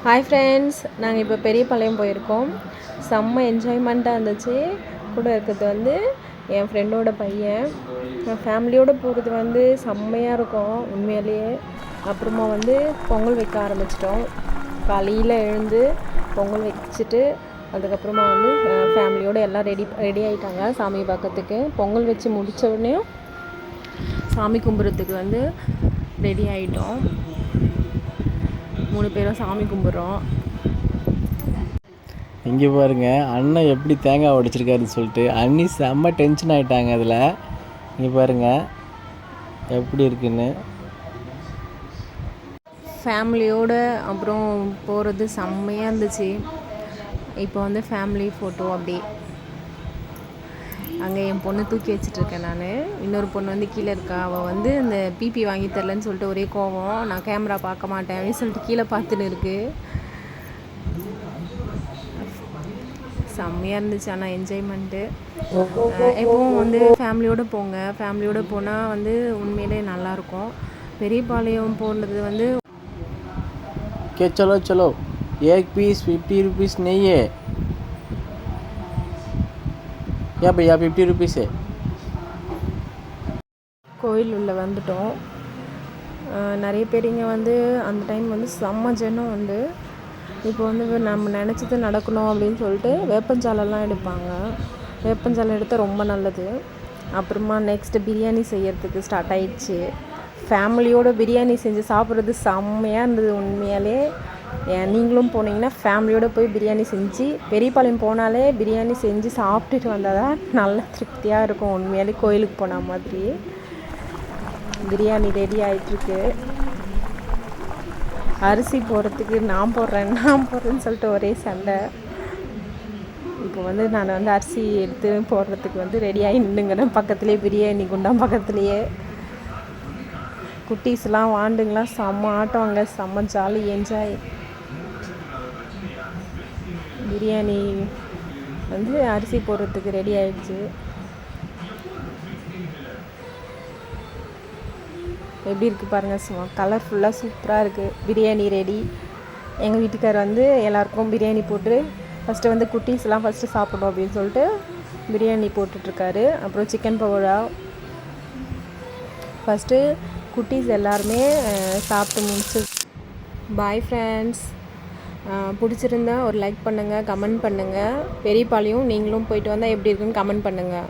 Hi friends, நாங்கள் இப்போ பெரியபாளையம் போயிருக்கோம். செம்ம என்ஜாய்மெண்ட்டாக இருந்துச்சு. கூட இருக்கிறது வந்து என் ஃப்ரெண்டோட பையன். ஃபேமிலியோடு போகிறது வந்து செம்மையாக இருக்கும் உண்மையிலேயே. அப்புறமா வந்து பொங்கல் வைக்க ஆரம்பிச்சிட்டோம். காலையில் எழுந்து பொங்கல் வச்சுட்டு அதுக்கப்புறமா வந்து ஃபேமிலியோடு எல்லாம் ரெடி ஆகிட்டாங்க சாமி பார்க்கறதுக்கு. பொங்கல் வச்சு முடித்த உடனே சாமி கும்பிட்றதுக்கு வந்து ரெடி ஆகிட்டோம். 3 பேரும் சாமி கும்பிட்றோம். இங்கே பாருங்கள், அண்ணன் எப்படி தேங்காய் உடைச்சிருக்காருன்னு சொல்லிட்டு அண்ணி செம்ம டென்ஷன் ஆகிட்டாங்க. அதில் இங்கே பாருங்கள் எப்படி இருக்குன்னு. ஃபேமிலியோடு அப்புறம் போகிறது செம்மையாக இருந்துச்சு. இப்போ வந்து ஃபேமிலி ஃபோட்டோ அப்படி அங்கே என் பொண்ணு தூக்கி வச்சிட்ருக்கேன். நான் இன்னொரு பொண்ணு வந்து கீழே இருக்கா. அவள் வந்து இந்த பிபி வாங்கி தரலன்னு சொல்லிட்டு ஒரே கோவம். நான் கேமரா பார்க்க மாட்டேன் அப்படின்னு சொல்லிட்டு கீழே பார்த்துன்னு இருக்குது. செம்மையாக இருந்துச்சு. ஆனால் என்ஜாய்மெண்ட்டு எப்பவும் வந்து ஃபேமிலியோடு போங்க. ஃபேமிலியோடு போனால் வந்து உண்மையிலே நல்லாயிருக்கும். பெரியபாளையம் போனது வந்து चलो चलो 1 पीस 50 रुपीस नहीं है या भैया 50 रुपीस है. கோயில் உள்ள வந்துட்டோம். நிறைய பேர் இங்கே வந்து அந்த டைம் வந்து செம்ம ஜனம் வந்து. இப்போ வந்து நம்ம நினச்சது நடக்கணும் அப்படின்னு சொல்லிட்டு வேப்பஞ்சாலெல்லாம் எடுப்பாங்க. வேப்பஞ்சாலை எடுத்தால் ரொம்ப நல்லது. அப்புறமா நெக்ஸ்ட்டு பிரியாணி செய்யறதுக்கு ஸ்டார்ட் ஆயிடுச்சு. ஃபேமிலியோடு பிரியாணி செஞ்சு சாப்பிட்றது செம்மையாக இருந்தது உண்மையாலே. நீங்களும் போனீங்கன்னா ஃபேமிலியோடு போய் பிரியாணி செஞ்சு, பெரியபாளையம் போனாலே பிரியாணி செஞ்சு சாப்பிட்டுட்டு வந்தால் தான் நல்ல திருப்தியாக இருக்கும் உண்மையாலே. கோயிலுக்கு போன மாதிரி. பிரியாணி ரெடி ஆகிட்டுருக்கு. அரிசி போடுறதுக்கு நான் போடுறேன்னு சொல்லிட்டு ஒரே சண்டை. இப்போ வந்து நான் வந்து அரிசி எடுத்து போடுறதுக்கு வந்து ரெடியாகி நின்றுங்கிறேன். பக்கத்துலேயே பிரியாணி குண்டான் பக்கத்துலேயே. குட்டீஸ்லாம் வாண்டுங்களாம் செம்ம ஆட்டோங்க. செம்ம ஜாலி என்ஜாய். பிரியாணி வந்து அரிசி போடுறதுக்கு ரெடி ஆகிடுச்சு. எப்படி இருக்குது பாருங்கள். சும்மா கலர்ஃபுல்லாக சூப்பராக இருக்குது. பிரியாணி ரெடி. எங்கள் வீட்டுக்கார் வந்து எல்லாருக்கும் பிரியாணி போட்டு ஃபஸ்ட்டு வந்து குட்டீஸ்லாம் ஃபஸ்ட்டு சாப்பிடணும் அப்படின்னு சொல்லிட்டு பிரியாணி போட்டுட்ருக்காரு. அப்புறம் சிக்கன் பகோடா. ஃபஸ்ட்டு குட்டீஸ் எல்லாருமே சாப்பிட்டு முடிச்சு. Bye friends. பிடிச்சிருந்தா ஒரு லைக் பண்ணுங்கள், கமெண்ட் பண்ணுங்கள். பெரியபாளையம் நீங்களும் போயிட்டு வந்தால் எப்படி இருக்குன்னு கமெண்ட் பண்ணுங்கள்.